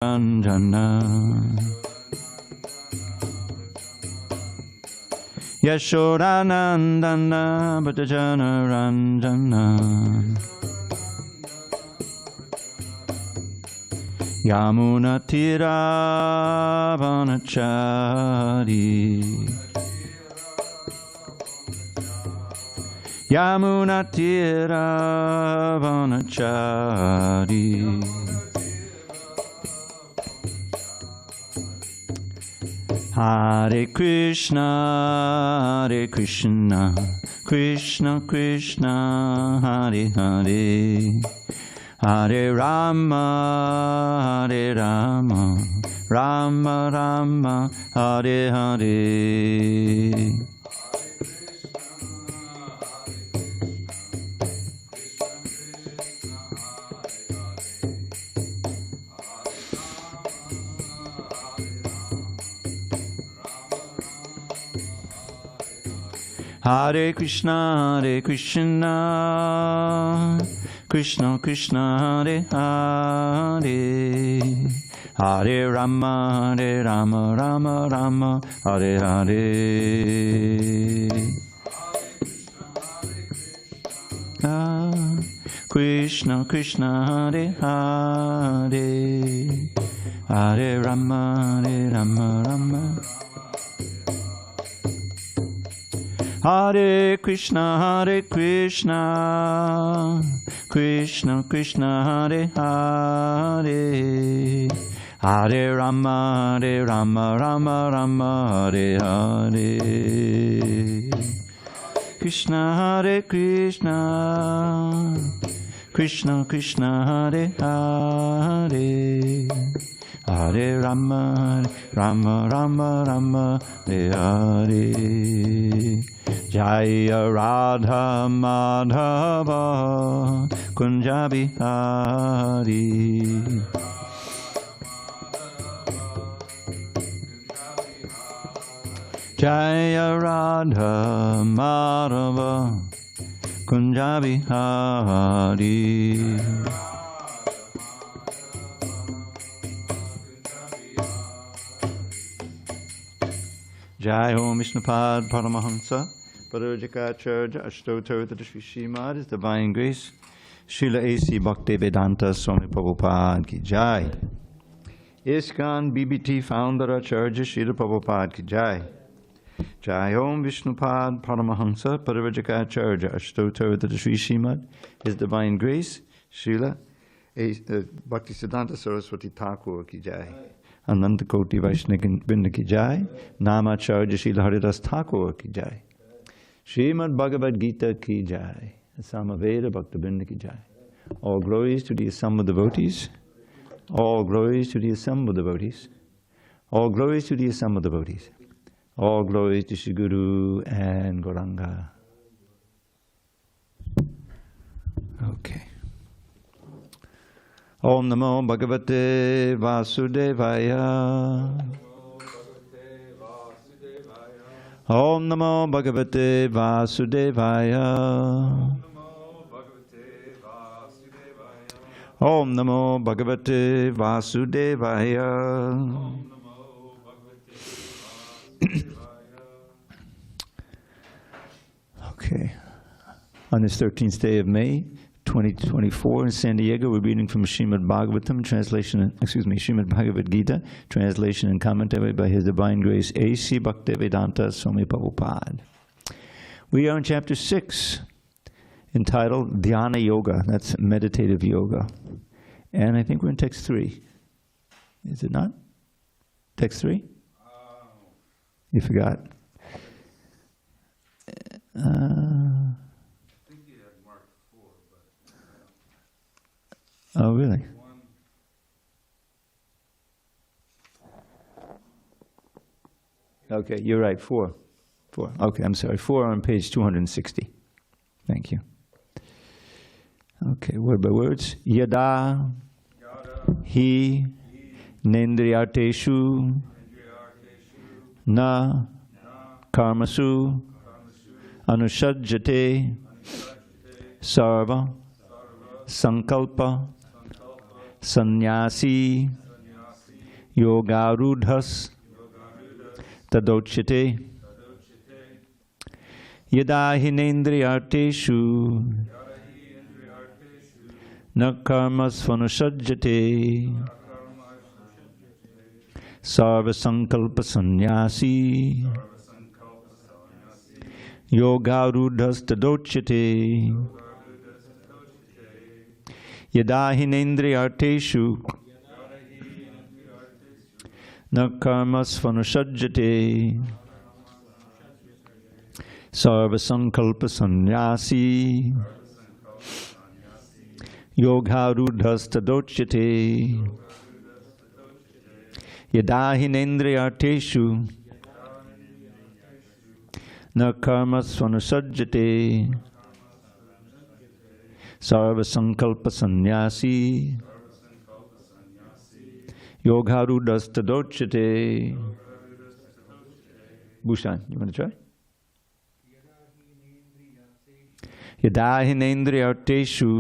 Ranjana Yashodanandana Bhattajana Ranjana Yamunatira Vanachari Yamunatira Vanachari Hare Krishna, Krishna Krishna, Hare Hare, Hare Rama, Rama Rama, Hare Hare. Hare Krishna, Krishna Krishna, Hare Hare, Hare Rama, Rama Rama, Hare Hare. Krishna Krishna, Hare Hare, Hare Rama, Rama. Hare Krishna, Krishna Krishna, Hare Hare, Hare Rama, Rama, Hare Hare. Krishna, Krishna Krishna, Hare Hare, Hare Rama, Rama, Hare Hare. Jaya Radha Madhava Kunja Bihari. Jaya Radha Madhava Kunja Bihari. Jai Om Vishnupad Paramahamsa Parajikacharya Ashtotar Shri Srimad, His Divine Grace, Srila A.C. Bhaktivedanta Swami Prabhupada Ki Jai. ISKCON BBT Founder Acharya Srila Prabhupada Ki Jai. Jai Om Vishnupad Paramahamsa Parajikacharya Ashtotar Shri Srimad, His Divine Grace, Srila Bhaktisiddhanta Saraswati Thakur Ki Jai. Ananta Koti Vaishnava Vrinda Ki Jai. Namacharya Srila Haridas Thakur Ki Jai. Srimad Bhagavad Gita Ki Jai. Samaveda Bhakta Ki Jai. All glories to the assembled devotees. All glories to the assembled devotees. All glories to the assembled devotees. All glories to Shri Guru and Gauranga. Okay. Om Namo Bhagavate Vasudevaya. Om Namo Bhagavate Vasudevaya. Om Namo Bhagavate Vasudevaya. Okay. On this 13th day of May, 2024 in San Diego, we're reading from Srimad Bhagavatam, Srimad Bhagavad Gita, translation and commentary by His Divine Grace A.C. Bhaktivedanta Swami Prabhupada. We are in chapter 6, entitled Dhyāna-yoga, that's meditative yoga. And I think we're in text 3. Is it not? Text 3? You forgot. Oh, really? Okay, you're right, 4. Okay, I'm sorry, 4 on page 260. Thank you. Okay, word by words. Yada hi nendriyateshu na karmasu anushajjate sarva sankalpa sannyasi yogarudhas tadochyate yada hinendriyarteshu na karmas vanusajjate sarva sankalpa sannyasi yogarudhas tadochyate yada hinendriyarteshu na karmas vanusajjate sarva sankalpa sannyasi yogarudhas tadochyate yada hinendriyarteshu na karmas vanusajjate sarva sankalpa sannyasi yogarudhas tadochyate. Bhushan, you want to try? Yada hinendriyarteshu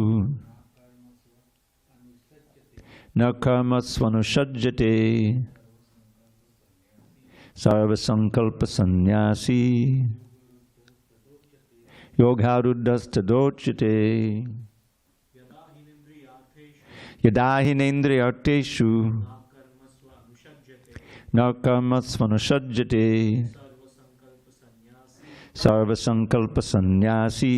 na karmas vanusajjate sarva sankalpa sannyasi yogarudhas tadochyate yada hinendriyarteshu na karmas vanusajjate sarva sankalpa sannyasi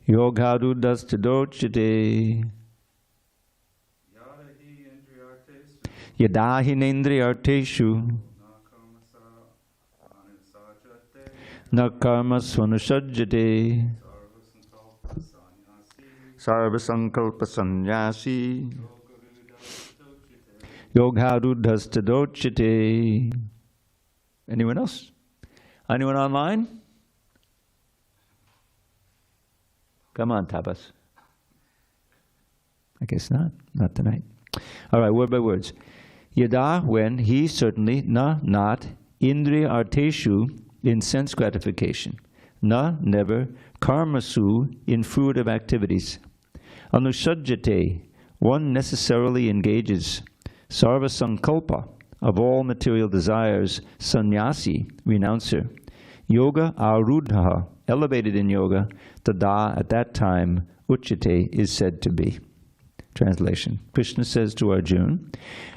yogarudhas tadochyate yada hinendriyarteshu na karmas vanusajjate sarva sankalpa sannyasi yogarudhas tadochyate. Anyone else? Anyone online? Come on, Tapas. I guess not. Not tonight. All right, word by words. Yada, when, he, certainly, na, not, indriya arteshu, in sense gratification, na, never, karmasu, in fruitive activities, anusajjate, one necessarily engages, sarva sankalpa, of all material desires, sannyasi, renouncer, yoga arudha, elevated in yoga, tada, at that time, uchyate, is said to be. Translation. Krishna says to Arjuna,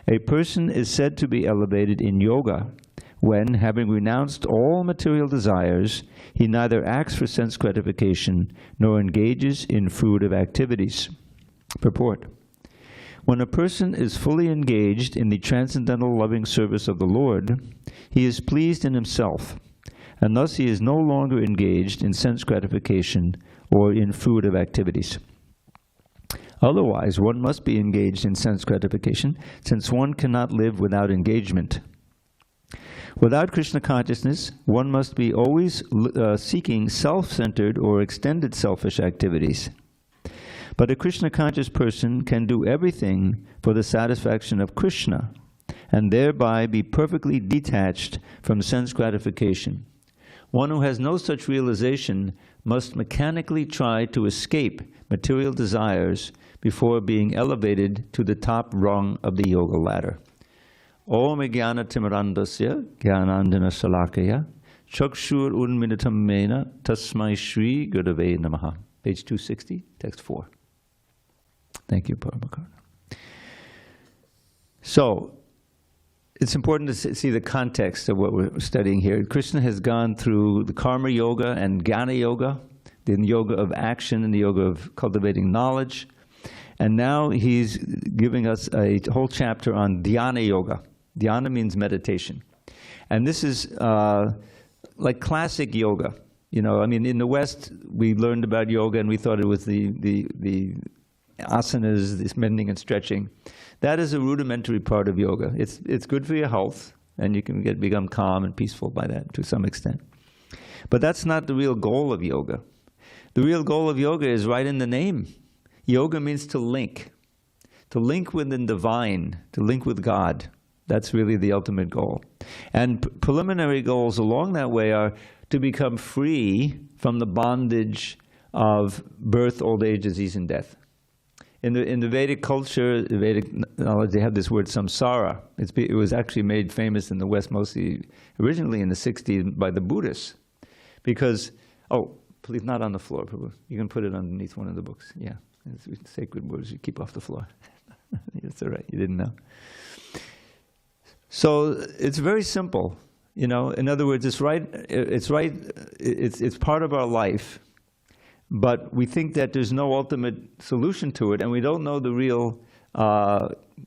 a person is said to be elevated in yoga when, having renounced all material desires, he neither acts for sense gratification nor engages in fruitive activities. Purport. When a person is fully engaged in the transcendental loving service of the Lord, he is pleased in himself, and thus he is no longer engaged in sense gratification or in fruitive activities. Otherwise, one must be engaged in sense gratification, since one cannot live without engagement. Without Krishna consciousness, one must be always seeking self-centered or extended selfish activities. But a Krishna-conscious person can do everything for the satisfaction of Krishna, and thereby be perfectly detached from sense gratification. One who has no such realization must mechanically try to escape material desires before being elevated to the top rung of the yoga ladder. Om jnana timirandasya jnanandana salakaya chakshur unminitam mena tasmai shri gurave namaha. Page 260, text 4. Thank you, Paramakarna. So, it's important to see the context of what we're studying here. Krishna has gone through the karma yoga and Dhyāna-yoga, the yoga of action and the yoga of cultivating knowledge. And now he's giving us a whole chapter on Dhyāna-yoga. Dhyāna means meditation. And this is like classic yoga. You know, I mean, in the West, we learned about yoga and we thought it was the asanas, this bending and stretching. That is a rudimentary part of yoga. It's good for your health, and you can become calm and peaceful by that to some extent. But that's not the real goal of yoga. The real goal of yoga is right in the name. Yoga means to link with the divine, to link with God. That's really the ultimate goal. And preliminary goals along that way are to become free from the bondage of birth, old age, disease, and death. in the Vedic culture, the Vedic knowledge, they have this word samsara. It was actually made famous in the West, mostly originally in the 60s by the Buddhists. Because, oh, please, not on the floor, Prabhu. You can put it underneath one of the books. Yeah, it's sacred words you keep off the floor. It's all right, you didn't know. So it's very simple. You know, in other words, it's part of our life, but we think that there's no ultimate solution to it, and we don't know the real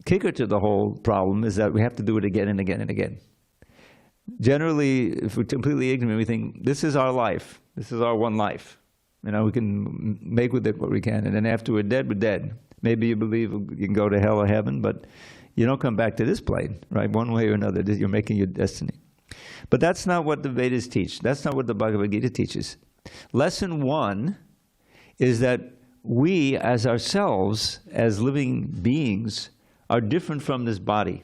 kicker to the whole problem is that we have to do it again and again and again. Generally, if we're completely ignorant, we think, this is our life, this is our one life. You know, we can make with it what we can, and then after we're dead. Maybe you believe you can go to hell or heaven, but you don't come back to this plane, right? One way or another, you're making your destiny. But that's not what the Vedas teach. That's not what the Bhagavad Gita teaches. Lesson 1 is that we, as ourselves, as living beings, are different from this body.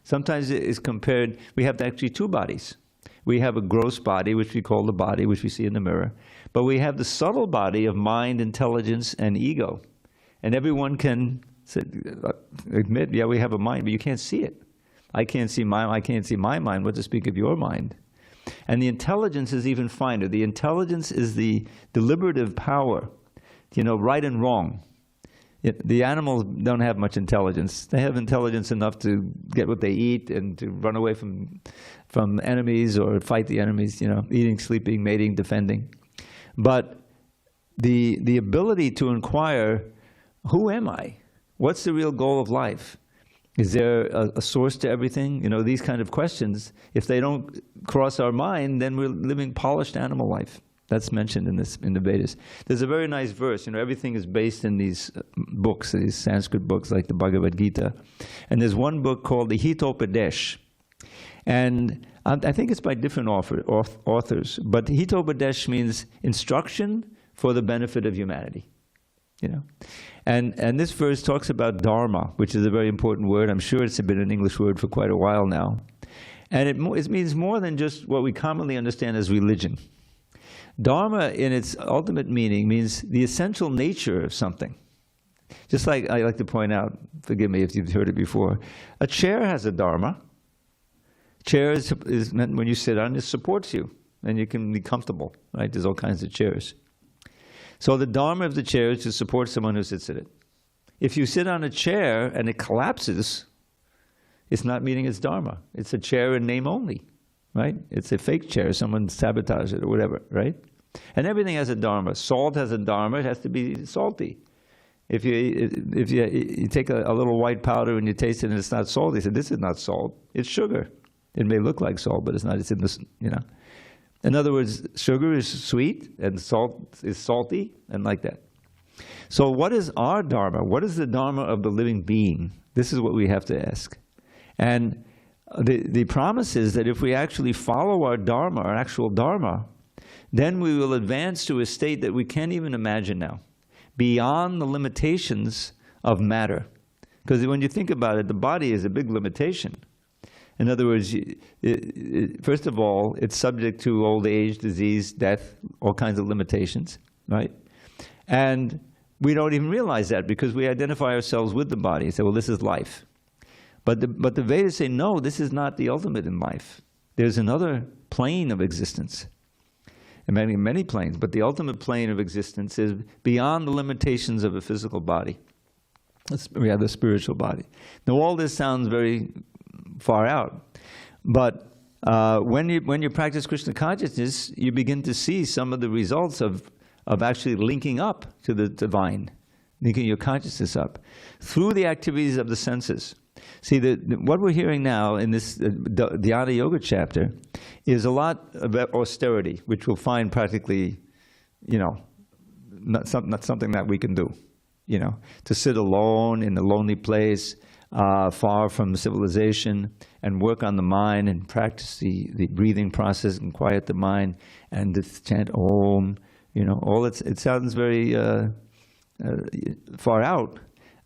Sometimes it is compared, we have actually two bodies. We have a gross body, which we call the body, which we see in the mirror. But we have the subtle body of mind, intelligence, and ego. And everyone can admit, yeah, we have a mind, but you can't see it. I can't see my mind, what to speak of your mind. And the intelligence is even finer. The intelligence is the deliberative power, you know, right and wrong. The animals don't have much intelligence. They have intelligence enough to get what they eat and to run away from enemies or fight the enemies, you know, eating, sleeping, mating, defending. But the ability to inquire, who am I? What's the real goal of life? Is there a source to everything? You know, these kind of questions, if they don't cross our mind, then we're living polished animal life. That's mentioned in the Vedas. There's a very nice verse, you know, everything is based in these books, these Sanskrit books like the Bhagavad Gita. And there's one book called the Hitopadesh. And I think it's by different authors, but Hitopadesh means instruction for the benefit of humanity. You know, and this verse talks about dharma, which is a very important word. I'm sure it's been an English word for quite a while now. And it means more than just what we commonly understand as religion. Dharma, in its ultimate meaning, means the essential nature of something. Just like I like to point out, forgive me if you've heard it before, a chair has a dharma. Chair is meant when you sit on it, supports you, and you can be comfortable, right? There's all kinds of chairs. So the dharma of the chair is to support someone who sits in it. If you sit on a chair and it collapses, it's not meeting its dharma. It's a chair in name only, right? It's a fake chair. Someone sabotaged it or whatever, right? And everything has a dharma. Salt has a dharma. It has to be salty. If you take a little white powder and you taste it and it's not salty, you say, this is not salt. It's sugar. It may look like salt, but it's not. It's in this, you know. In other words, sugar is sweet and salt is salty, and like that. So what is our dharma? What is the dharma of the living being? This is what we have to ask. And the promise is that if we actually follow our dharma, our actual dharma, then we will advance to a state that we can't even imagine now, beyond the limitations of matter. Because when you think about it, the body is a big limitation. In other words, first of all, it's subject to old age, disease, death, all kinds of limitations, right? And we don't even realize that because we identify ourselves with the body. Say, well, this is life. But the Vedas say, no, this is not the ultimate in life. There's another plane of existence. And many planes, but the ultimate plane of existence is beyond the limitations of a physical body. We have the spiritual body. Now, all this sounds very far out, but when you practice Krishna consciousness, you begin to see some of the results of actually linking up to the divine, linking your consciousness up through the activities of the senses. See, what we're hearing now in this Dhyāna-yoga chapter is a lot of austerity, which we'll find practically, you know, not something that we can do, you know, to sit alone in a lonely place, far from civilization, and work on the mind and practice the breathing process and quiet the mind and to chant Om, you know, it sounds very far out,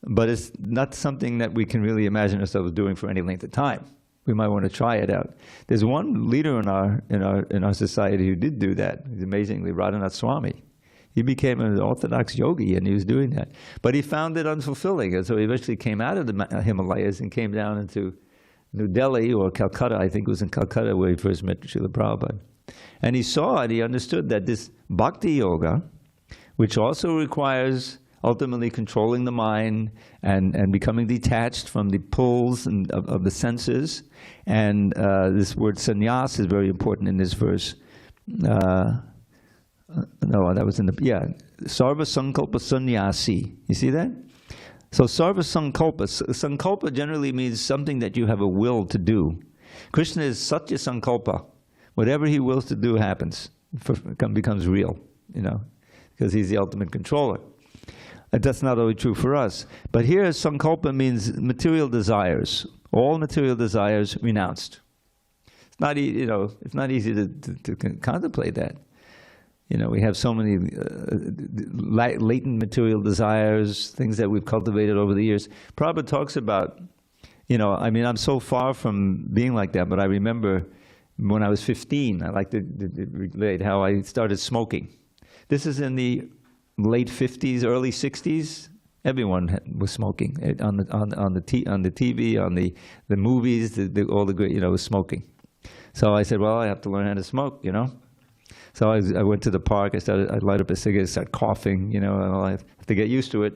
but it's not something that we can really imagine ourselves doing for any length of time. We might want to try it out. There's one leader in our society who did do that. He's amazingly Radhanath Swami. He became an orthodox yogi, and he was doing that. But he found it unfulfilling, and so he eventually came out of the Himalayas and came down into New Delhi or Calcutta. I think it was in Calcutta where he first met Srila Prabhupada. And he saw it, he understood that this bhakti yoga, which also requires ultimately controlling the mind and becoming detached from the pulls of the senses. And this word sannyas is very important in this verse. No, that was in the, Sarva Sankalpa Sannyasi. You see that? So Sarva Sankalpa, Sankalpa generally means something that you have a will to do. Krishna is Satya Sankalpa. Whatever he wills to do happens, becomes real, because he's the ultimate controller. That's not always true for us. But here Sankalpa means material desires. All material desires renounced. It's not, it's not easy to contemplate that. We have so many latent material desires, things that we've cultivated over the years. Prabhupada talks about, I'm so far from being like that, but I remember when I was 15, I like to relate how I started smoking. This is in the late 50s, early 60s. Everyone was smoking on the TV, on the movies, all the great, was smoking. So I said, well, I have to learn how to smoke, So I went to the park. I light up a cigarette, start coughing, and I have to get used to it,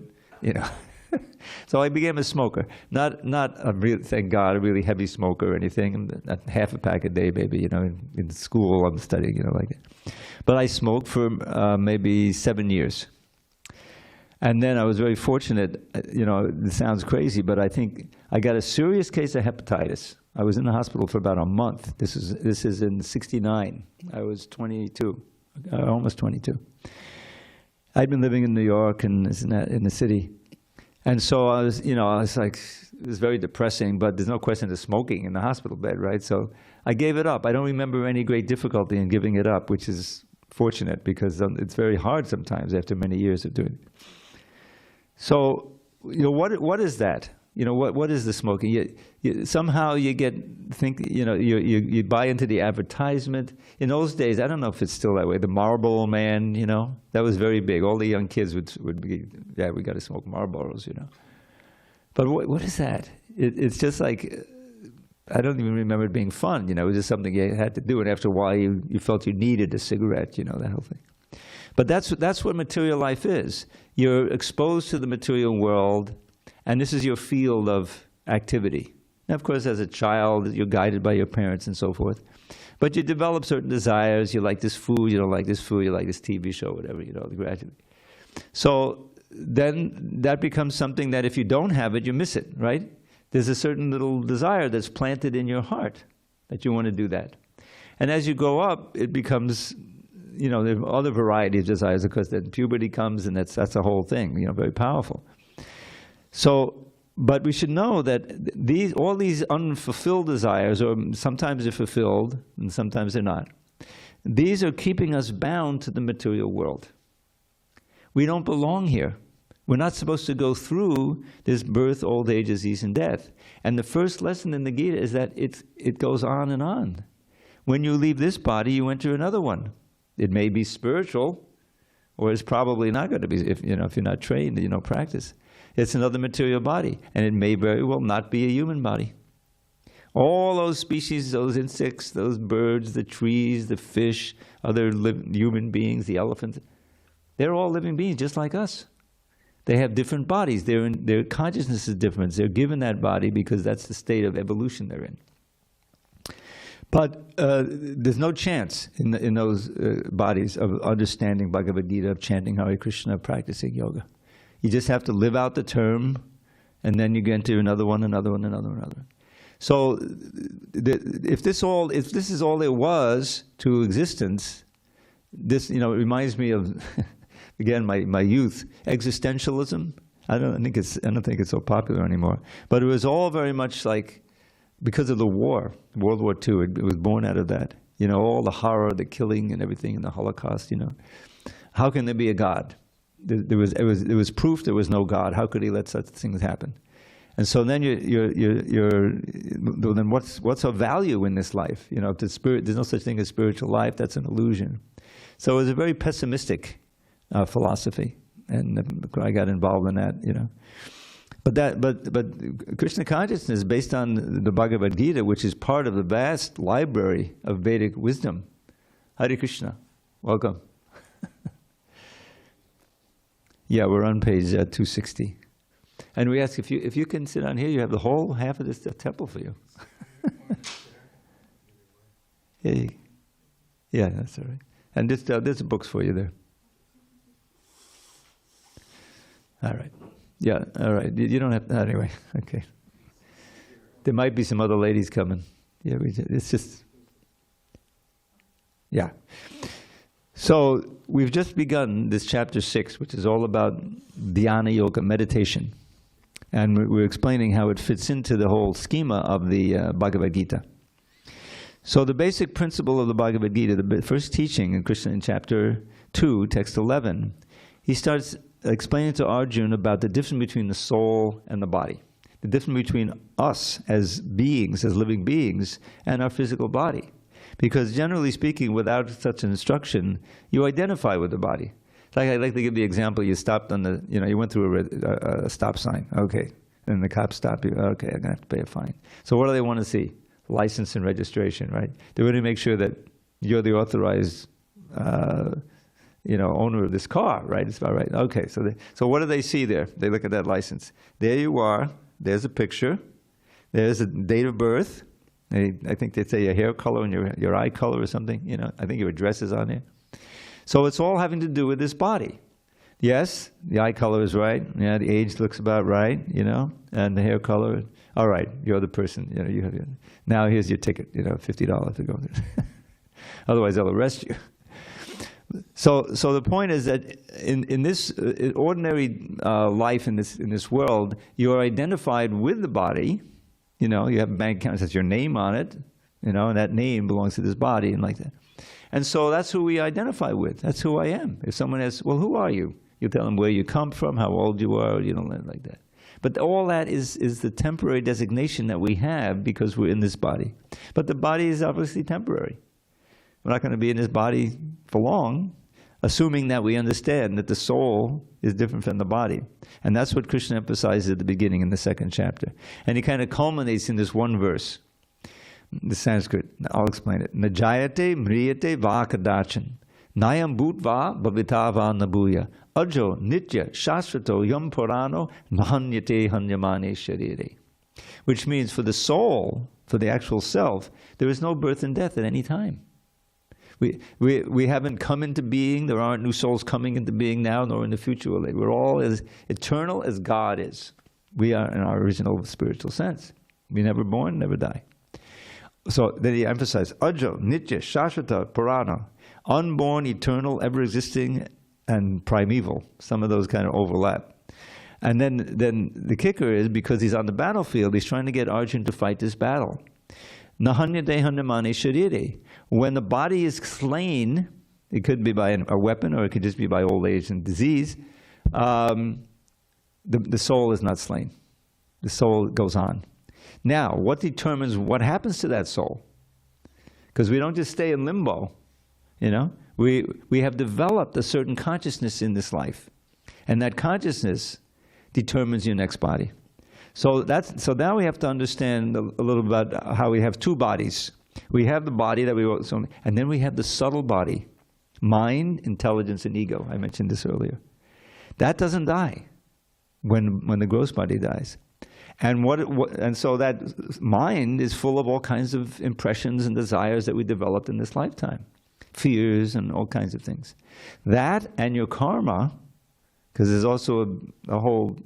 So I became a smoker. Not a real, thank God, a really heavy smoker or anything. Half a pack a day, maybe, in school I'm studying, like it. But I smoked for maybe 7 years. And then I was very fortunate, it sounds crazy, but I think I got a serious case of hepatitis. I was in the hospital for about a month. This is in '69. I was 22, almost 22. I'd been living in New York and in the city. And so I was, like, it was very depressing, but there's no question of smoking in the hospital bed, right? So I gave it up. I don't remember any great difficulty in giving it up, which is fortunate because it's very hard sometimes after many years of doing it. So, what is that? What is the smoking? Somehow you you buy into the advertisement. In those days, I don't know if it's still that way, the Marlboro Man, that was very big. All the young kids would be, we got to smoke Marlboros, But what is that? It's just like, I don't even remember it being fun, it was just something you had to do. And after a while, you felt you needed a cigarette, that whole thing. But that's what material life is. You're exposed to the material world, and this is your field of activity. Now, of course, as a child, you're guided by your parents and so forth. But you develop certain desires. You like this food, you don't like this food, you like this TV show, whatever, gradually. So then that becomes something that if you don't have it, you miss it, right? There's a certain little desire that's planted in your heart that you want to do that. And as you grow up, it becomes, there are other varieties of desires, because then puberty comes, and that's the whole thing, very powerful. So, but we should know that all these unfulfilled desires, or sometimes they're fulfilled and sometimes they're not, these are keeping us bound to the material world. We don't belong here. We're not supposed to go through this birth, old age, disease, and death. And the first lesson in the Gita is that it goes on and on. When you leave this body, you enter another one. It may be spiritual, or it's probably not going to be if you're not trained, practice. It's another material body, and it may very well not be a human body. All those species, those insects, those birds, the trees, the fish, other human beings, the elephants, they're all living beings just like us. They have different bodies. Their consciousness is different. They're given that body because that's the state of evolution they're in. But there's no chance in those bodies of understanding Bhagavad Gita, of chanting Hare Krishna, of practicing yoga. You just have to live out the term, and then you get into another one, another one, another one, another one. So if this is all there was to existence, this it reminds me of again my youth, existentialism. I don't think it's so popular anymore. But it was all very much like, because of the war, World War II, it was born out of that. All the horror, the killing, and everything in the Holocaust. How can there be a God? It was proof there was no God. How could he let such things happen? And so then then what's of value in this life? If there's no such thing as spiritual life, that's an illusion. So it was a very pessimistic philosophy, and I got involved in that, you know. But Krishna consciousness, based on the Bhagavad Gita, which is part of the vast library of Vedic wisdom. Hare Krishna, welcome. Yeah, we're on page 260, and we ask if you can sit on here. You have the whole half of this temple for you. Yeah, that's all right. And there's books for you there. All right. Yeah, all right. You don't have to, anyway. Okay. There might be some other ladies coming. Yeah, it's just, yeah. So we've just begun this chapter 6, which is all about Dhyāna-yoga, meditation. And we're explaining how it fits into the whole schema of the Bhagavad Gita. So the basic principle of the Bhagavad Gita, the first teaching in Krishna in chapter 2, text 11, he starts explaining to Arjuna about the difference between the soul and the body. The difference between us as beings, as living beings, and our physical body. Because generally speaking, without such an instruction, you identify with the body. Like, I'd like to give the example, you stopped on the, you went through a stop sign, okay. And the cops stop you, okay, I'm gonna have to pay a fine. So what do they want to see? License and registration, right? They want to make sure that you're the authorized owner of this car, right? It's about right. Okay, so what do they see there? They look at that license. There you are. There's a picture. There's a date of birth. I think they say your hair color and your eye color or something. I think your address is on there. So it's all having to do with this body. Yes, the eye color is right. Yeah, the age looks about right. And the hair color. All right, you're the person. You have now here's your ticket. $50 to go. Otherwise, they'll arrest you. So the point is that in this ordinary life in this world, you are identified with the body. You have a bank account that has your name on it. And that name belongs to this body and like that. And so that's who we identify with. That's who I am. If someone asks, well, who are you? You tell them where you come from, how old you are, like that. But all that is the temporary designation that we have because we're in this body. But the body is obviously temporary. We're not going to be in this body for long, assuming that we understand that the soul is different from the body. And that's what Krishna emphasizes at the beginning in the second chapter. And he kind of culminates in this one verse. The Sanskrit, I'll explain it. Najayate mriyate vakadachan nayam bhutva bhavitava nabuya ajo nitya shastrato yam purano nahanyate hanyamane sharire. Which means for the soul, for the actual self, there is no birth and death at any time. We haven't come into being. There aren't new souls coming into being now, nor in the future will they. We're all as eternal as God is. We are in our original spiritual sense. We never born, never die. So then he emphasized, Ajo, Nitya, Shashvata, Purana, unborn, eternal, ever-existing, and primeval. Some of those kind of overlap. And then the kicker is, because he's on the battlefield, he's trying to get Arjuna to fight this battle. Nahanyate hanyamane sharire. When the body is slain, it could be by a weapon or it could just be by old age and disease, the soul is not slain. The soul goes on. Now, what determines what happens to that soul? Because we don't just stay in limbo, We have developed a certain consciousness in this life. And that consciousness determines your next body. So now we have to understand a little about how we have two bodies. We have the body that and then we have the subtle body, mind, intelligence, and ego. I mentioned this earlier. That doesn't die when the gross body dies. And so that mind is full of all kinds of impressions and desires that we developed in this lifetime, fears and all kinds of things. That and your karma, because there's also a whole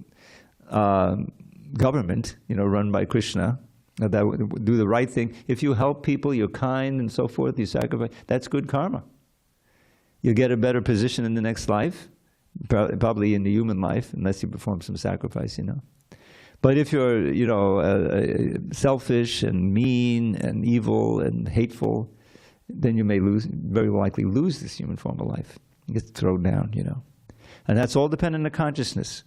government, run by Krishna, that would do the right thing. If you help people, you're kind and so forth, you sacrifice, that's good karma. You get a better position in the next life, probably in the human life, unless you perform some sacrifice, But if you're, selfish and mean and evil and hateful, then you may very likely lose this human form of life. You get thrown down, And that's all dependent on consciousness.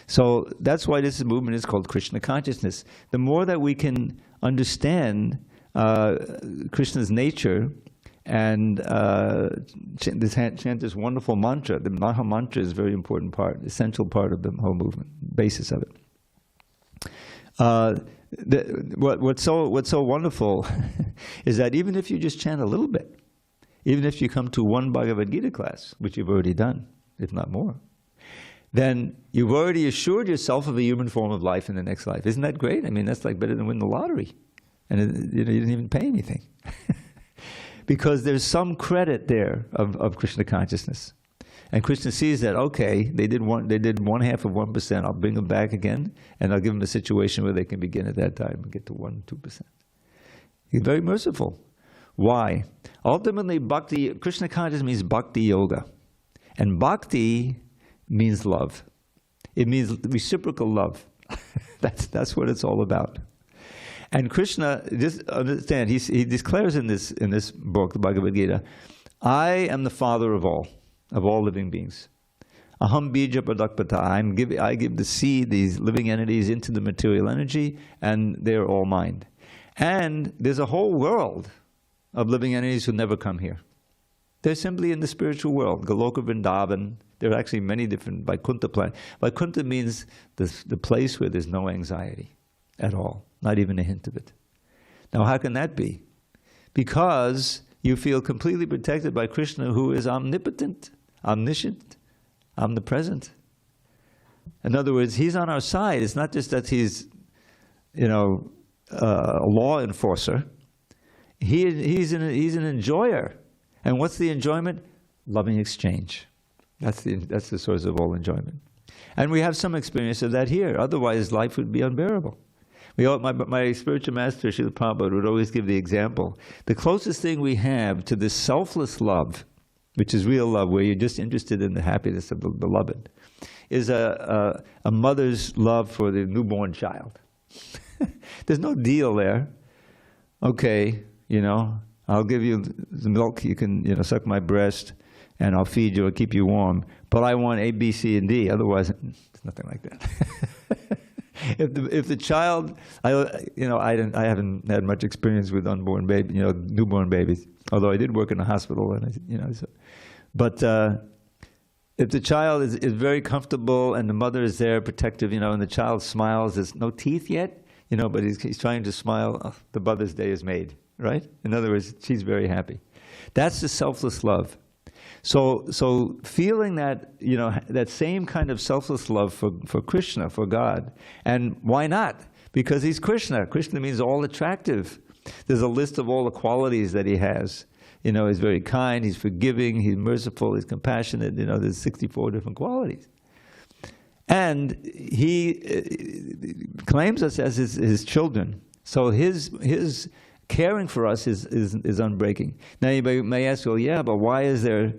So that's why this movement is called Krishna consciousness. The more that we can understand Krishna's nature and chant this wonderful mantra. The Maha Mantra is a very important part, essential part of the whole movement, basis of it. What's so wonderful is that even if you just chant a little bit, even if you come to one Bhagavad Gita class, which you've already done, if not more, then you've already assured yourself of a human form of life in the next life. Isn't that great? I mean, that's like better than winning the lottery. And you didn't even pay anything. Because there's some credit there of Krishna consciousness. And Krishna sees that, okay, they did 1/2 of 1%, I'll bring them back again, and I'll give them a situation where they can begin at that time and get to 1-2%. He's very merciful. Why? Ultimately, bhakti, Krishna consciousness means bhakti yoga. And bhakti means love. It means reciprocal love. That's what it's all about. And Krishna, just understand, he declares in this book, the Bhagavad Gita, I am the father of all living beings. Aham bija pradakpata. I give the seed, these living entities, into the material energy, and they are all mine. And there's a whole world of living entities who never come here. They're simply in the spiritual world. Goloka Vrindavan. There are actually many different Vaikuntha planets. Vaikuntha means the place where there's no anxiety at all. Not even a hint of it. Now how can that be? Because you feel completely protected by Krishna, who is omnipotent, omniscient, omnipresent. In other words, he's on our side. It's not just that he's, a law enforcer. He's an enjoyer. And what's the enjoyment? Loving exchange. That's the source of all enjoyment. And we have some experience of that here. Otherwise, life would be unbearable. My spiritual master, Srila Prabhupada, would always give the example. The closest thing we have to this selfless love, which is real love, where you're just interested in the happiness of the beloved, is a mother's love for the newborn child. There's no deal there. Okay, I'll give you the milk, you can suck my breast, and I'll feed you, I'll keep you warm. But I want A, B, C, and D. Otherwise, it's nothing like that. If the child, I haven't had much experience with newborn babies. Although I did work in a hospital, and but if the child is very comfortable and the mother is there, protective, and the child smiles, there's no teeth yet, but he's trying to smile. The mother's day is made, right? In other words, she's very happy. That's the selfless love. So feeling that, that same kind of selfless love for Krishna, for God. And why not? Because he's Krishna. Krishna means all attractive. There's a list of all the qualities that he has. He's very kind, he's forgiving, he's merciful, he's compassionate. There's 64 different qualities. And he claims us as his children. So his caring for us is unbreaking. Now you may ask, well, yeah, but why is there,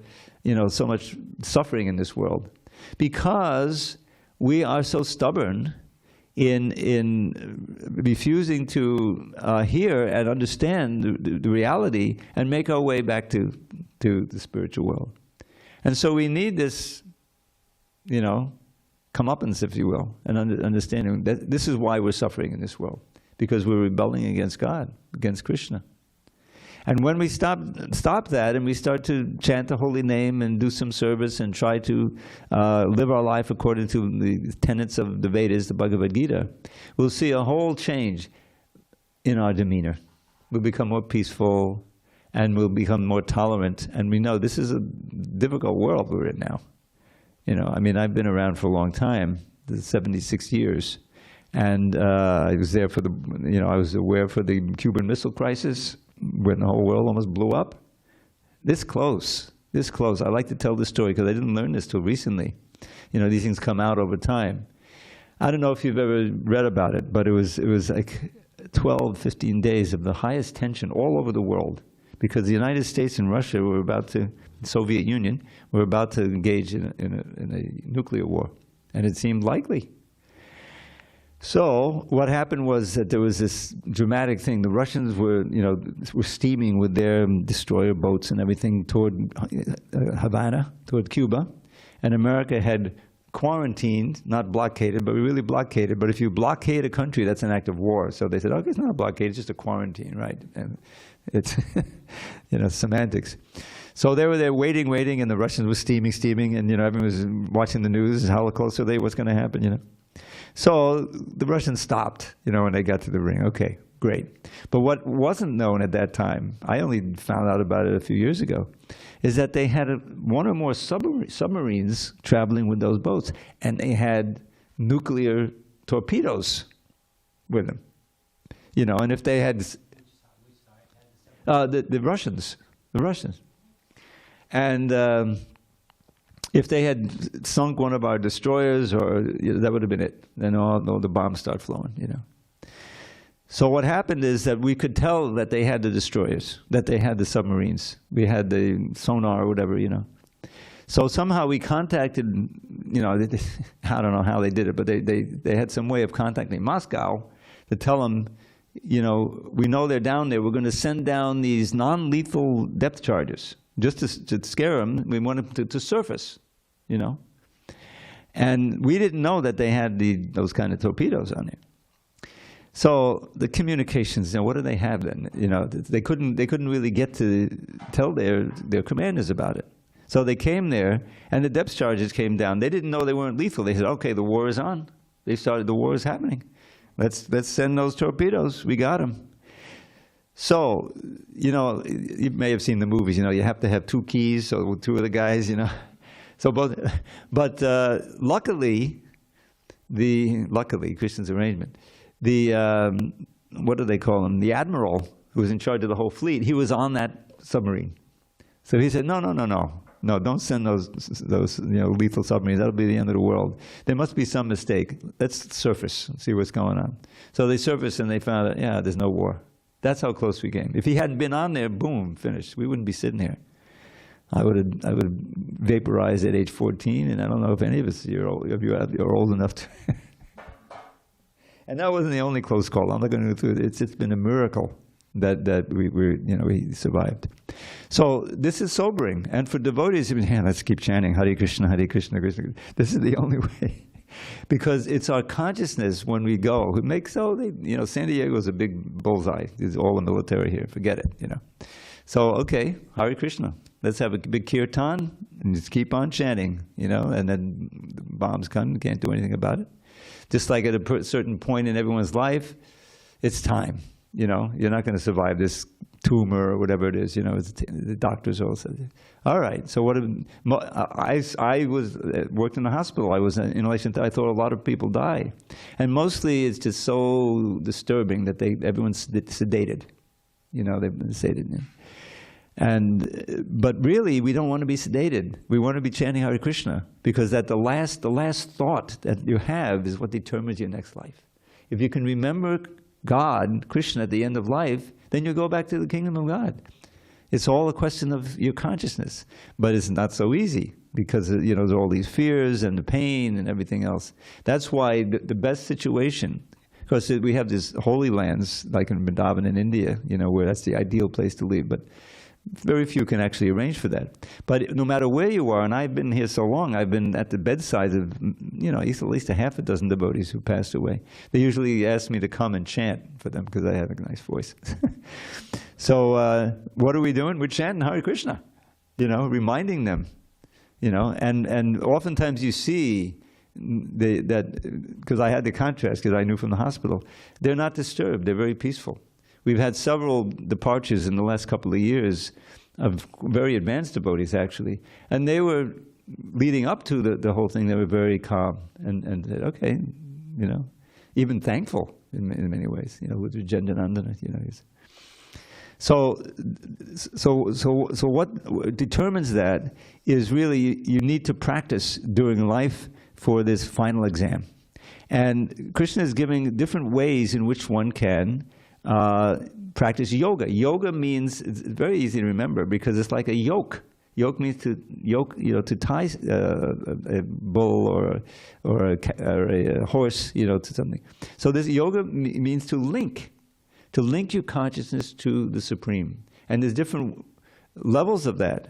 so much suffering in this world? Because we are so stubborn in refusing to hear and understand the reality and make our way back to the spiritual world. And so we need this, comeuppance, if you will, and understanding that this is why we're suffering in this world. Because we're rebelling against God, against Krishna. And when we stop that and we start to chant the holy name and do some service and try to live our life according to the tenets of the Vedas, the Bhagavad Gita, we'll see a whole change in our demeanor. We'll become more peaceful and we'll become more tolerant. And we know this is a difficult world we're in now. I've been around for a long time, 76 years. And I was there for I was aware for the Cuban Missile Crisis when the whole world almost blew up. This close. I like to tell this story because I didn't learn this till recently. These things come out over time. I don't know if you've ever read about it, but it was like 12, 15 days of the highest tension all over the world because the United States and Russia were about to, the Soviet Union, were about to engage in a nuclear war. And it seemed likely. So what happened was that there was this dramatic thing. The Russians were steaming with their destroyer boats and everything toward Havana, toward Cuba, and America had quarantined, not blockaded, but we really blockaded. But if you blockade a country, that's an act of war. So they said, okay, it's not a blockade, it's just a quarantine, right? And it's, semantics. So they were there waiting, and the Russians were steaming, and, everyone was watching the news, how close are they, what's going to happen, So the Russians stopped, when they got to the ring. Okay, great. But what wasn't known at that time, I only found out about it a few years ago, is that they had one or more submarines traveling with those boats, and they had nuclear torpedoes with them. And if they had... the Russians. And if they had sunk one of our destroyers, or that would have been it. Then all the bombs start flowing, So what happened is that we could tell that they had the destroyers, that they had the submarines. We had the sonar or whatever, So somehow we contacted, I don't know how they did it, but they had some way of contacting Moscow to tell them, we know they're down there. We're going to send down these non-lethal depth charges just to scare them. We want them to surface, And we didn't know that they had those kind of torpedoes on there. So the communications, what do they have then? They couldn't really get to tell their commanders about it. So they came there, and the depth charges came down. They didn't know they weren't lethal. They said, okay, the war is on. The war is happening. Let's send those torpedoes. We got them. So, you may have seen the movies. You have to have two keys. So two of the guys, So but luckily, Krishna's arrangement. What do they call him? The admiral who was in charge of the whole fleet. He was on that submarine. So he said, no, don't send those lethal submarines. That'll be the end of the world. There must be some mistake. Let's surface and see what's going on. So they surfaced and they found out, there's no war. That's how close we came. If he hadn't been on there, boom, finished. We wouldn't be sitting here. I would have vaporized at age 14, and I don't know if any of us you're old enough to. And that wasn't the only close call. I'm not going to go through it. It's been a miracle that we survived. So this is sobering, and for devotees, let's keep chanting Hare Krishna, Hare Krishna, Krishna. This is the only way, because it's our consciousness when we go who makes San Diego's a big bullseye. It's all the military here. Forget it, So okay, Hare Krishna. Let's have a big kirtan and just keep on chanting, And then the bombs come. You can't do anything about it. Just like at a certain point in everyone's life, it's time. You're not going to survive this tumor or whatever it is. The doctors all said, all right. So I worked in a hospital. I was in relation to, I thought a lot of people die. And mostly it's just so disturbing that everyone's sedated. They've been sedated. But really, we don't want to be sedated. We want to be chanting Hare Krishna, because the last thought that you have is what determines your next life. If you can remember God, Krishna, at the end of life, then you go back to the kingdom of God. It's all a question of your consciousness. But it's not so easy, because there's all these fears and the pain and everything else. That's why the best situation, because we have these holy lands, like in Vrindavan in India, where that's the ideal place to live. But very few can actually arrange for that. But no matter where you are, and I've been here so long, I've been at the bedside of, at least a half a dozen devotees who passed away. They usually ask me to come and chant for them because I have a nice voice. So what are we doing? We're chanting Hare Krishna, reminding them, and oftentimes you see that, because I had the contrast, because I knew from the hospital, they're not disturbed, they're very peaceful. We've had several departures in the last couple of years of very advanced devotees, actually. And they were, leading up to the whole thing, they were very calm and said, okay, even thankful in many ways, with Janjanandana, So what determines that is really you need to practice during life for this final exam. And Krishna is giving different ways in which one can practice yoga. Yoga means, it's very easy to remember because it's like a yoke. Yoke means to to tie a bull or a horse, to something. So this yoga means to link your consciousness to the Supreme. And there's different levels of that,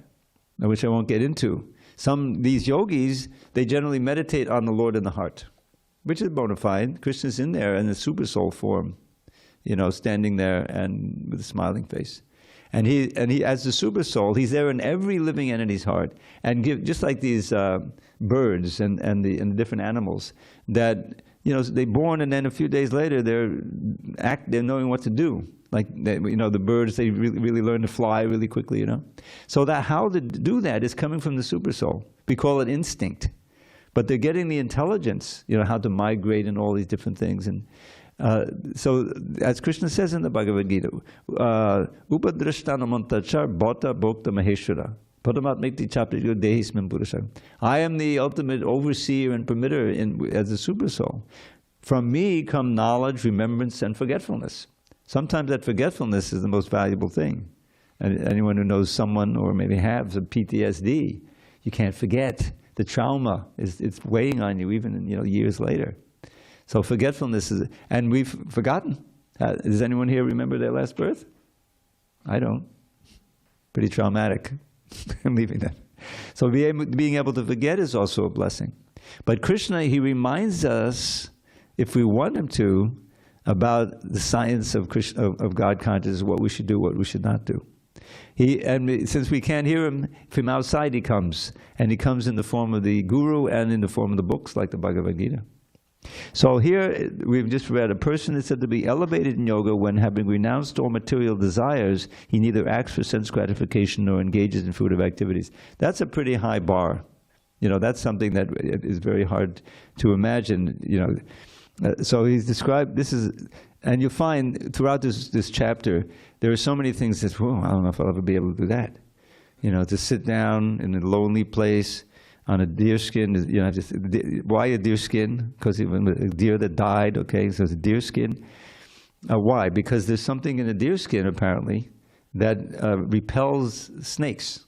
which I won't get into. These yogis, they generally meditate on the Lord in the heart, which is bona fide. Krishna's in there in the super soul form, standing there and with a smiling face. And he, as the super soul, he's there in every living entity's heart. And just like these birds and the different animals that, they're born and then a few days later they're knowing what to do. Like, the birds, they really learn to fly really quickly, So that how to do that is coming from the super soul. We call it instinct. But they're getting the intelligence, how to migrate and all these different things. And so, as Krishna says in the Bhagavad Gita, Upadrashtanamantachar bhata bhokta maheshwara paramatmikti chaprityo dehismin purusha. I am the ultimate overseer and permitter as a super soul. From me come knowledge, remembrance, and forgetfulness. Sometimes that forgetfulness is the most valuable thing. And anyone who knows someone or maybe has a PTSD, you can't forget. The trauma it's weighing on you even years later. So forgetfulness is, and we've forgotten. Does anyone here remember their last birth? I don't. Pretty traumatic. I'm leaving that. So being able to forget is also a blessing. But Krishna, he reminds us, if we want him to, about the science of God consciousness, what we should do, what we should not do. And since we can't hear him from outside, he comes. And he comes in the form of the guru and in the form of the books like the Bhagavad Gita. So here we've just read, a person is said to be elevated in yoga when, having renounced all material desires, he neither acts for sense gratification nor engages in fruitive activities. That's a pretty high bar. That's something that is very hard to imagine. So he's described, this is, and you'll find throughout this chapter, there are so many things that, I don't know if I'll ever be able to do that. To sit down in a lonely place, on a deer skin, why a deer skin? Because even a deer that died, okay, so it's a deer skin. Why? Because there's something in the deer skin, apparently, that repels snakes.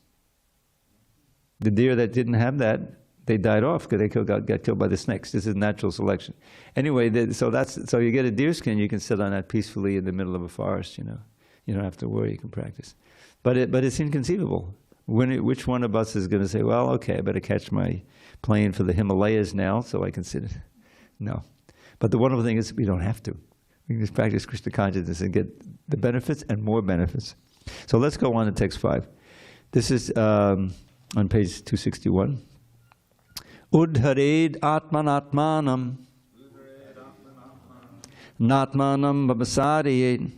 The deer that didn't have that, they died off because they got killed by the snakes. This is natural selection. Anyway, so you get a deer skin, you can sit on that peacefully in the middle of a forest, You don't have to worry, you can practice. But it's inconceivable. Which one of us is going to say, well, okay, I better catch my plane for the Himalayas now so I can sit it? No. But the wonderful thing is we don't have to. We can just practice Krishna consciousness and get the benefits and more benefits. So let's go on to text 5. This is on page 261. Udhared atmanatmanam natmanam babasariyet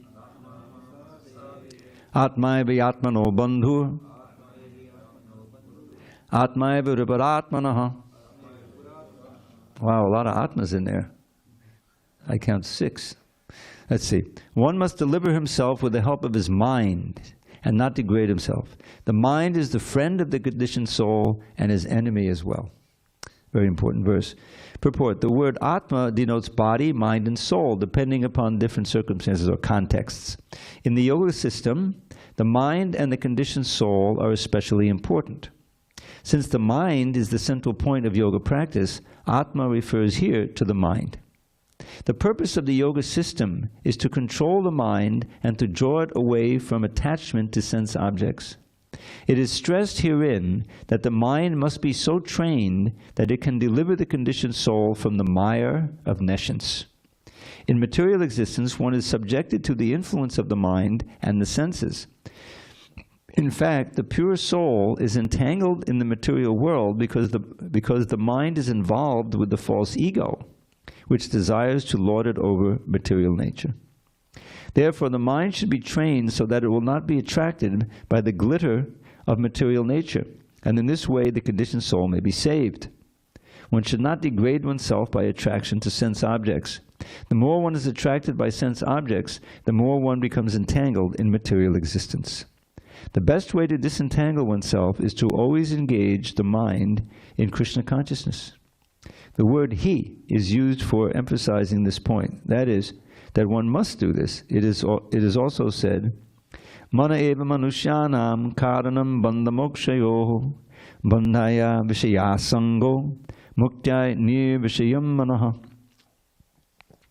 atmaiva atmano bandhu Atmaiva Ruparatmanaha. Wow, a lot of Atmas in there. I count 6. Let's see. One must deliver himself with the help of his mind and not degrade himself. The mind is the friend of the conditioned soul and his enemy as well. Very important verse. Purport. The word Atma denotes body, mind, and soul, depending upon different circumstances or contexts. In the yoga system, the mind and the conditioned soul are especially important. Since the mind is the central point of yoga practice, Atma refers here to the mind. The purpose of the yoga system is to control the mind and to draw it away from attachment to sense objects. It is stressed herein that the mind must be so trained that it can deliver the conditioned soul from the mire of nescience. In material existence, one is subjected to the influence of the mind and the senses. In fact, the pure soul is entangled in the material world because the mind is involved with the false ego, which desires to lord it over material nature. Therefore, the mind should be trained so that it will not be attracted by the glitter of material nature, and in this way the conditioned soul may be saved. One should not degrade oneself by attraction to sense objects. The more one is attracted by sense objects, the more one becomes entangled in material existence. The best way to disentangle oneself is to always engage the mind in Krishna consciousness. The word he is used for emphasizing this point. That is, that one must do this. It is also said, Mana eva manushyanam karanam bandhamokshayoho bandhaya vishayasango muktya nirvishayam manaha.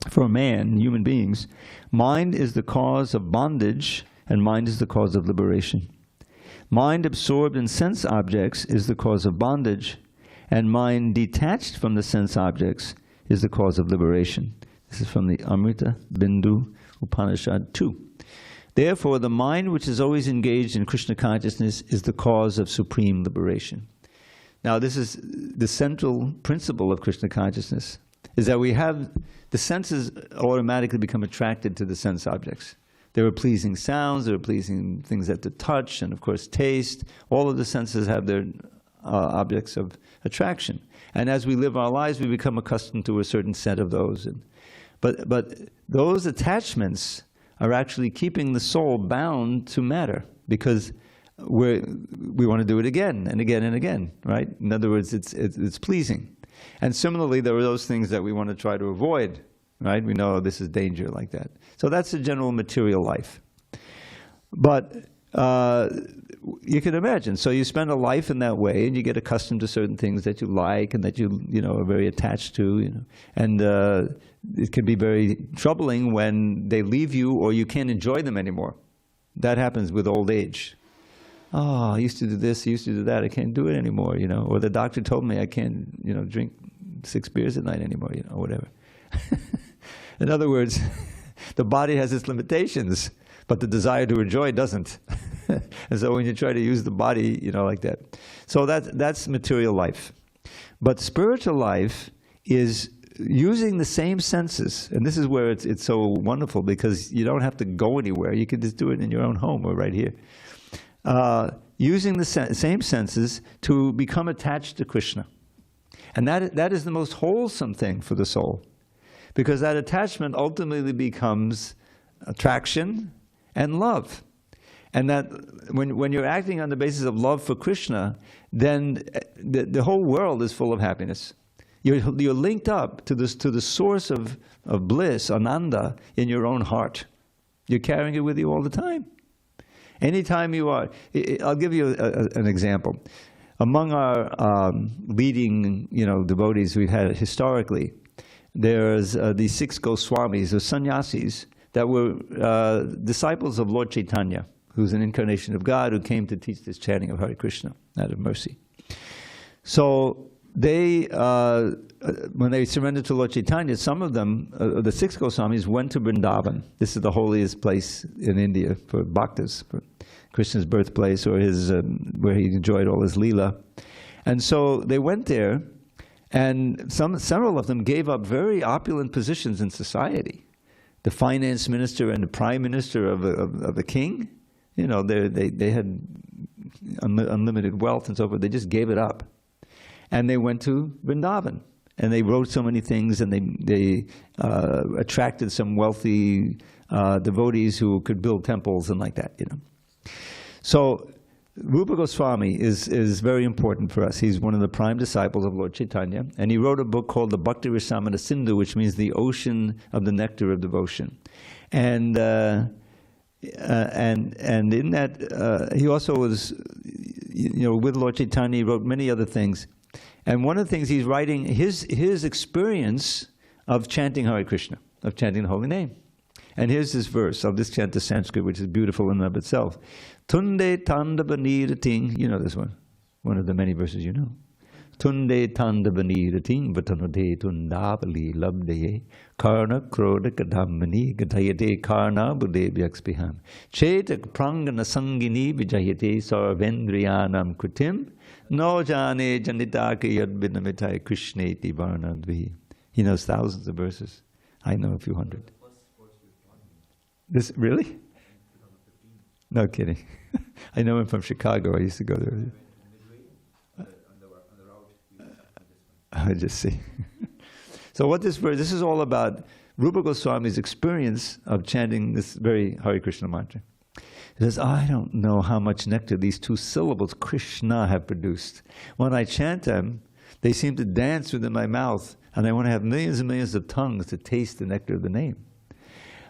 For man, human beings, mind is the cause of bondage and mind is the cause of liberation. Mind absorbed in sense objects is the cause of bondage, and mind detached from the sense objects is the cause of liberation. This is from the Amrita Bindu Upanishad 2. Therefore, the mind which is always engaged in Krishna consciousness is the cause of supreme liberation. Now, this is the central principle of Krishna consciousness, is that we have, the senses automatically become attracted to the sense objects. There are pleasing sounds, there are pleasing things that to touch, and of course taste. All of the senses have their objects of attraction. And as we live our lives, we become accustomed to a certain set of those. But those attachments are actually keeping the soul bound to matter, because we want to do it again and again and again, right? In other words, it's pleasing. And similarly, there are those things that we want to try to avoid, right? We know this is danger like that. So that's the general material life. But you can imagine, so you spend a life in that way, and you get accustomed to certain things that you like and that you are very attached to, and it can be very troubling when they leave you or you can't enjoy them anymore. That happens with old age. Oh, I used to do this, I used to do that, I can't do it anymore, or the doctor told me I can't, drink 6 beers at night anymore, or whatever. In other words, the body has its limitations, but the desire to enjoy doesn't. And so when you try to use the body, like that. So that's material life. But spiritual life is using the same senses, and this is where it's so wonderful, because you don't have to go anywhere. You can just do it in your own home or right here. Using the same senses to become attached to Krishna. And that is the most wholesome thing for the soul, because that attachment ultimately becomes attraction and love. And that when you're acting on the basis of love for Krishna, then the whole world is full of happiness. You're linked up to the source of bliss, ananda, in your own heart. You're carrying it with you all the time. Anytime you are, I'll give you an example. Among our leading, devotees we've had historically, there's these 6 Goswamis, or sannyasis, that were disciples of Lord Chaitanya, who's an incarnation of God who came to teach this chanting of Hare Krishna out of mercy. So they, when they surrendered to Lord Chaitanya, some of them, the 6 Goswamis, went to Vrindavan. This is the holiest place in India for bhaktas, for Krishna's birthplace, or his where he enjoyed all his leela. And so they went there, and several of them gave up very opulent positions in society. The finance minister and the prime minister of a king, they had unlimited wealth and so forth. They just gave it up. And they went to Vrindavan. And they wrote so many things, and they attracted some wealthy devotees who could build temples and like that, So Rupa Goswami is very important for us. He's one of the prime disciples of Lord Chaitanya, and he wrote a book called the Bhakti Rasamrita Sindhu, which means the ocean of the nectar of devotion. And in that, he also was, with Lord Chaitanya, he wrote many other things. And one of the things he's writing, his experience of chanting Hare Krishna, of chanting the holy name. And here's this verse. I'll just chant the Sanskrit, which is beautiful in and of itself. Tunde tandava ting. You know this one of the many verses you know. Tunde tandava ting vatanode tundavali labdeye karna kroda kadhammani gatayate karna buddhebhyakspiham chetak prangana sangini vijayate sarvendriyanam kritim no jane janitake yadvinamitai krishneti varnadvi. He knows thousands of verses. I know a few hundred. This, really? No kidding. I know him from Chicago. I used to go there. I just see. So what this is all about, Rupa Goswami's experience of chanting this very Hare Krishna mantra. He says, I don't know how much nectar these 2 syllables, Krishna, have produced. When I chant them, they seem to dance within my mouth, and I want to have millions and millions of tongues to taste the nectar of the name.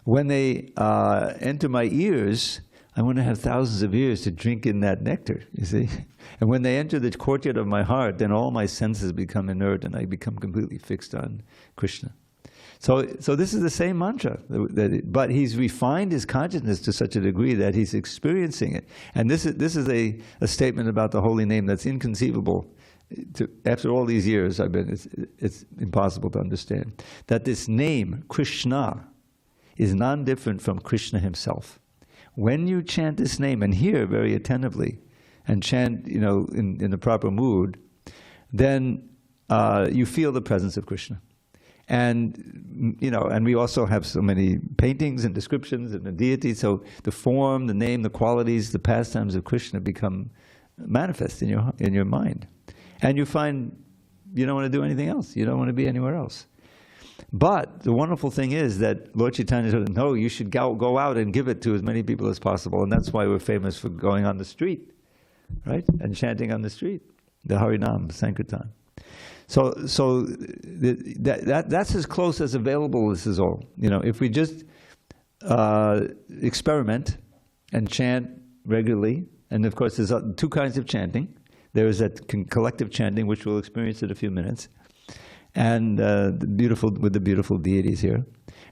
When they enter my ears, I want to have thousands of ears to drink in that nectar, you see. And when they enter the courtyard of my heart, then all my senses become inert and I become completely fixed on Krishna. So this is the same mantra, but he's refined his consciousness to such a degree that he's experiencing it. And this is a statement about the holy name that's inconceivable. After all these years, it's impossible to understand. That this name, Kṛṣṇa, is non-different from Krishna himself. When you chant this name, and hear very attentively, and chant, in the proper mood, then you feel the presence of Krishna. And, and we also have so many paintings and descriptions of the deity, so the form, the name, the qualities, the pastimes of Krishna become manifest in your mind. And you find you don't want to do anything else. You don't want to be anywhere else. But the wonderful thing is that Lord Chaitanya said, no, you should go out and give it to as many people as possible. And that's why we're famous for going on the street, right? And chanting on the street, the Harinam, Sankirtan. So that's as close as available as is all. If we just experiment and chant regularly, and of course there's two kinds of chanting. There is that collective chanting, which we'll experience in a few minutes, and with the beautiful deities here.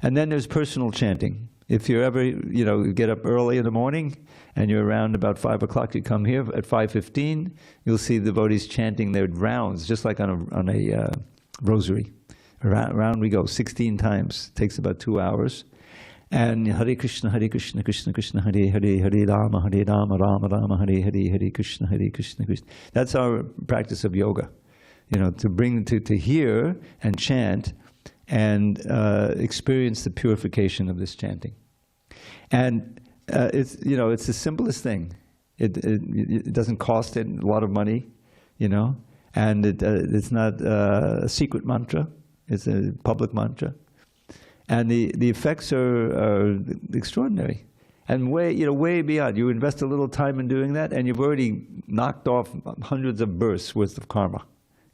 And then there's personal chanting. If you're ever, you get up early in the morning and you're around about 5 o'clock, you come here at 5:15, you'll see devotees chanting their rounds, just like on a rosary. Around we go 16 times. It takes about 2 hours. And Hare Krishna, Krishna Krishna, Hare Hare, Hare Rama, Rama Rama, Hare Hare, Hare Krishna, Krishna. That's our practice of yoga. To hear and chant and experience the purification of this chanting. And it's the simplest thing. It doesn't cost a lot of money, and it's not a secret mantra. It's a public mantra. And the effects are extraordinary, and way beyond. You invest a little time in doing that, and you've already knocked off hundreds of births worth of karma.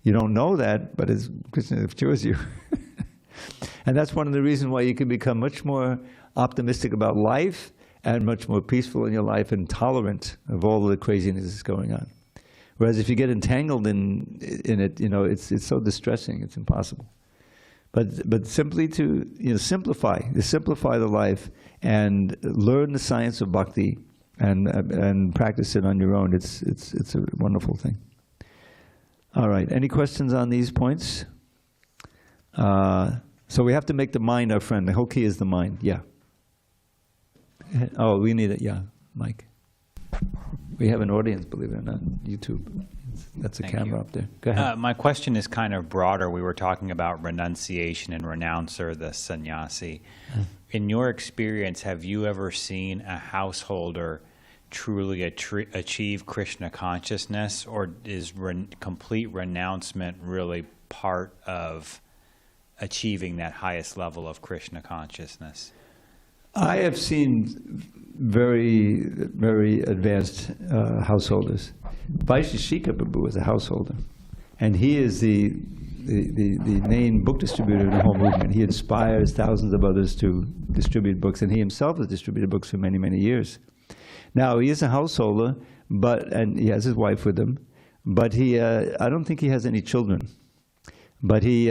You don't know that, but Krishna assures you. And that's one of the reasons why you can become much more optimistic about life and much more peaceful in your life and tolerant of all the craziness that's going on. Whereas if you get entangled in it, it's so distressing. It's impossible. But simply to simplify the life and learn the science of bhakti and practice it on your own. It's a wonderful thing. All right. Any questions on these points? So we have to make the mind our friend. The whole key is the mind. Yeah. Oh, we need it. Yeah, Mike. We have an audience, believe it or not, YouTube. That's a camera up there. Go ahead. My question is kind of broader. We were talking about renunciation and renouncer, the sannyasi. In your experience, have you ever seen a householder truly achieve Krishna consciousness, or is complete renouncement really part of achieving that highest level of Krishna consciousness? I have seen very, very advanced householders. Vaisheshika Prabhu is a householder, and he is the main book distributor in the whole movement. He inspires thousands of others to distribute books, and he himself has distributed books for many, many years. Now, he is a householder, and he has his wife with him, but I don't think he has any children. But he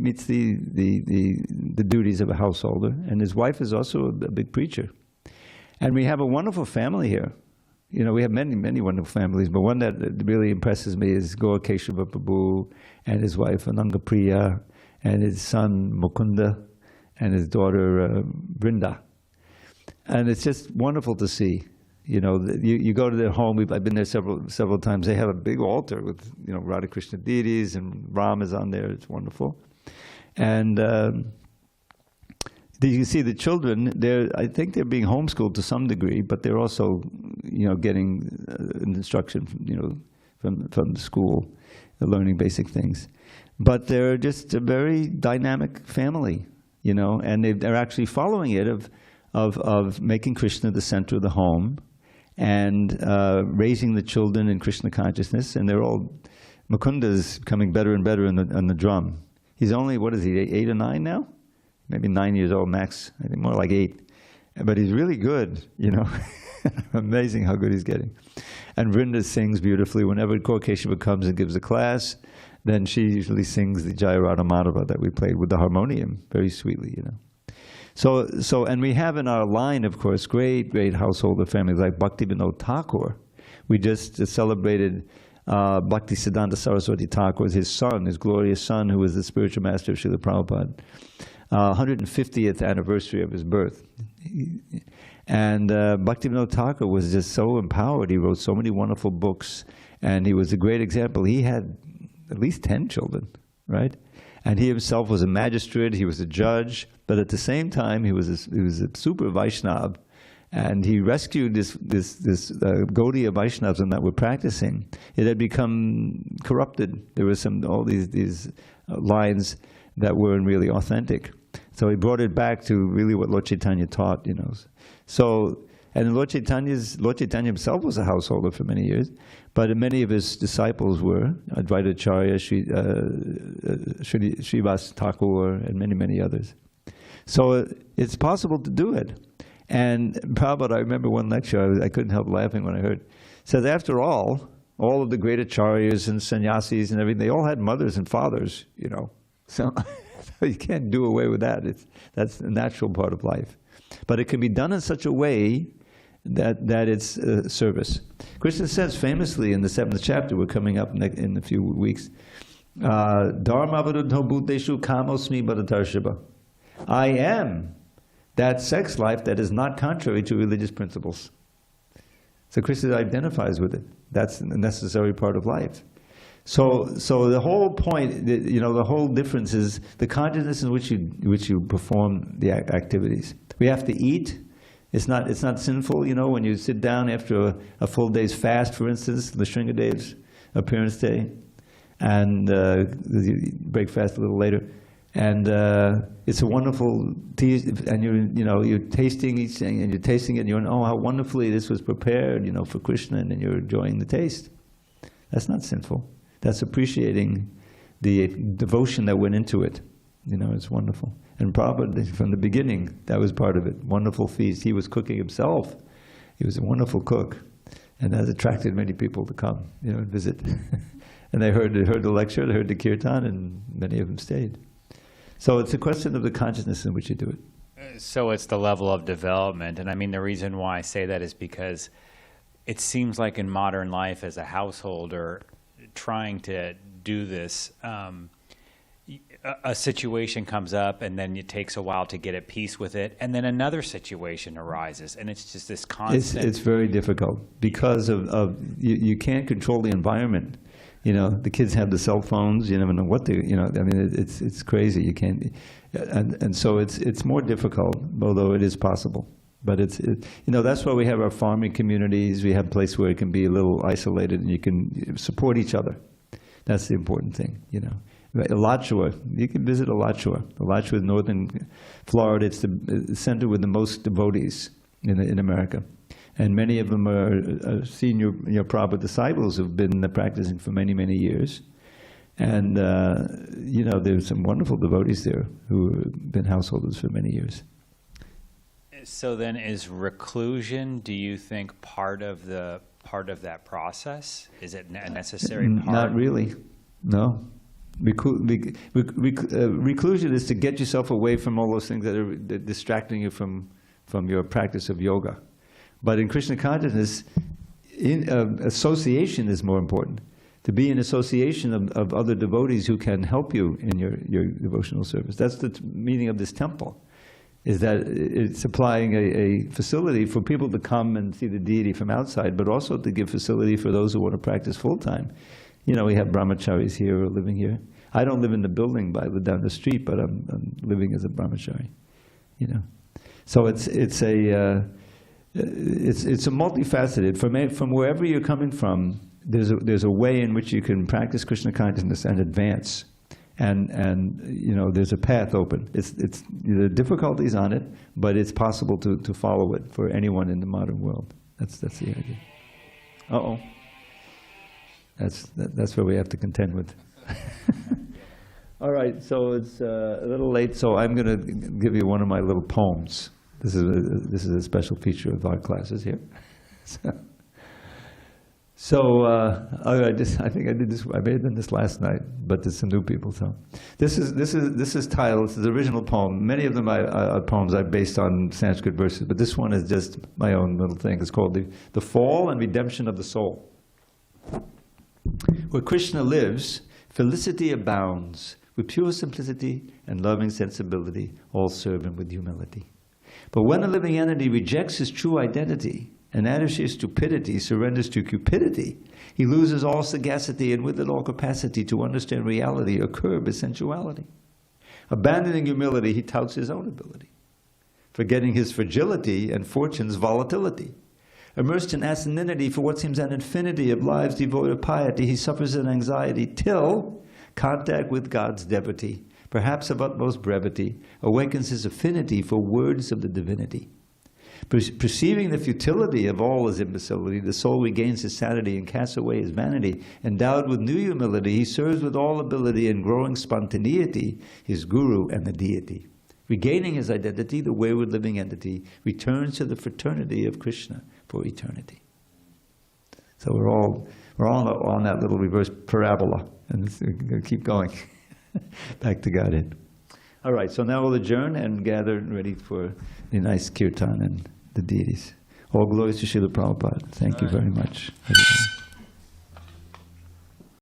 meets the duties of a householder, and his wife is also a big preacher. And we have a wonderful family here. We have many, many wonderful families, but one that really impresses me is Gaur Keshava Prabhu and his wife Anangapriya, and his son Mukunda, and his daughter Brinda. And it's just wonderful to see. You go to their home. I've been there several times. They have a big altar with Radha Krishna deities, and Ram is on there. It's wonderful. And you can see the children. I think they're being homeschooled to some degree, but they're also getting instruction from the school, learning basic things. But they're just a very dynamic family, and they're actually following it of making Krishna the center of the home, and raising the children in Krishna consciousness. And Mukunda's becoming better and better on the drum. He's only, 8 or 9 now? Maybe 9 years old max, I think more like 8. But he's really good, Amazing how good he's getting. And Vrinda sings beautifully. Whenever Gaur Keshava comes and gives a class, then she usually sings the Jaya Radha Madhava that we played with the harmonium very sweetly, you know. So, and we have in our line, of course, great householder families like Bhaktivinoda Thakur. We just celebrated Bhaktisiddhanta Saraswati Thakur, his son, his glorious son, who was the spiritual master of Srila Prabhupada. 150th anniversary of his birth. And Bhaktivinoda Thakur was just so empowered. He wrote so many wonderful books, and he was a great example. He had at least 10 children, right? And he himself was a magistrate, he was a judge, but at the same time he was a super Vaishnava, and he rescued this Gaudiya Vaishnavism that were practicing. It had become corrupted. There were all these lines that weren't really authentic. So he brought it back to really what Lord Chaitanya taught, you know. So, and Lord Chaitanya himself was a householder for many years, but many of his disciples were Advaita Acharya, Srivas Thakur, and many others. So it's possible to do it. And Prabhupada, I remember one lecture, I couldn't help laughing when I heard, says after all of the great acharyas and sannyasis and everything, they all had mothers and fathers, you know. So you can't do away with that. That's a natural part of life. But it can be done in such a way that it's service. Krishna says famously in the 7th chapter, we're coming up in a few weeks, Dharma varuddho bhuteshu kamosmi bharatarshava. I am that sex life that is not contrary to religious principles. So Krishna identifies with it. That's a necessary part of life. So the whole point, you know, the whole difference is the consciousness in which you perform the activities. We have to eat. It's not sinful, you know, when you sit down after a full day's fast, for instance, the Shringadev's appearance day, and you break fast a little later, and it's a wonderful and you're tasting each thing, and you're tasting it, and you're, oh, how wonderfully this was prepared, you know, for Krishna, and then you're enjoying the taste. That's not sinful. That's appreciating the devotion that went into it. You know, it's wonderful. And Prabhupada, from the beginning, that was part of it. Wonderful feast. He was cooking himself. He was a wonderful cook. And that attracted many people to come, you know, and visit. And they heard the lecture, they heard the kirtan, and many of them stayed. So it's a question of the consciousness in which you do it. So it's the level of development. And I mean, the reason why I say that is because it seems like in modern life as a householder, trying to do this, a situation comes up, and then it takes a while to get at peace with it, and then another situation arises, and it's just this constant. It's very difficult because of you can't control the environment. You know, the kids have the cell phones. You never know what they. You know, I mean, it's crazy. You can't, and so it's more difficult, although it is possible. But you know, that's why we have our farming communities. We have a place where it can be a little isolated, and you can support each other. That's the important thing, you know. Alachua, you can visit Alachua. Alachua is northern Florida. It's the center with the most devotees in America. And many of them are senior Prabhupada disciples who've been practicing for many years. And, you know, there's some wonderful devotees there who have been householders for many years. So then is reclusion, do you think, part of that process? Is it a necessary part? Not really, no. Reclusion is to get yourself away from all those things that are distracting you from your practice of yoga. But in Krishna consciousness, association is more important. To be in association of other devotees who can help you in your devotional service. That's the meaning of this temple, is that it's supplying a facility for people to come and see the deity from outside, but also to give facility for those who want to practice full-time. You know, we have brahmacharis here who are living here. I don't live in the building, but I live down the street, but I'm living as a brahmachari, you know. So it's a multifaceted, from wherever you're coming from, there's a way in which you can practice Krishna consciousness and advance. And you know, there's a path open. There are difficulties on it, but it's possible to follow it for anyone in the modern world. That's the idea. Uh-oh. That's what we have to contend with. All right, so it's a little late, so I'm going to give you one of my little poems. This is a special feature of our classes here. So, So I think I did this. I may have done this last night, but there's some new people. So this is titled. This is the original poem. Many of them are poems I based on Sanskrit verses, but this one is just my own little thing. It's called the Fall and Redemption of the Soul. Where Krishna lives, felicity abounds. With pure simplicity and loving sensibility, all serve him with humility. But when a living entity rejects his true identity, and out of sheer stupidity surrenders to cupidity, he loses all sagacity and with it all capacity to understand reality or curb his sensuality. Abandoning humility, he touts his own ability, forgetting his fragility and fortune's volatility. Immersed in asininity for what seems an infinity of lives devoid of piety, he suffers an anxiety till contact with God's devotee, perhaps of utmost brevity, awakens his affinity for words of the divinity. Perceiving the futility of all his imbecility, the soul regains his sanity and casts away his vanity. Endowed with new humility, he serves with all ability and growing spontaneity his guru and the deity. Regaining his identity, the wayward living entity returns to the fraternity of Krishna for eternity. So we're all on that little reverse parabola, and we're going to keep going back to Godhead. All right, so now we'll adjourn and gather ready for the nice kirtan and the deities. All glories to Srila Prabhupada. Thank you very much.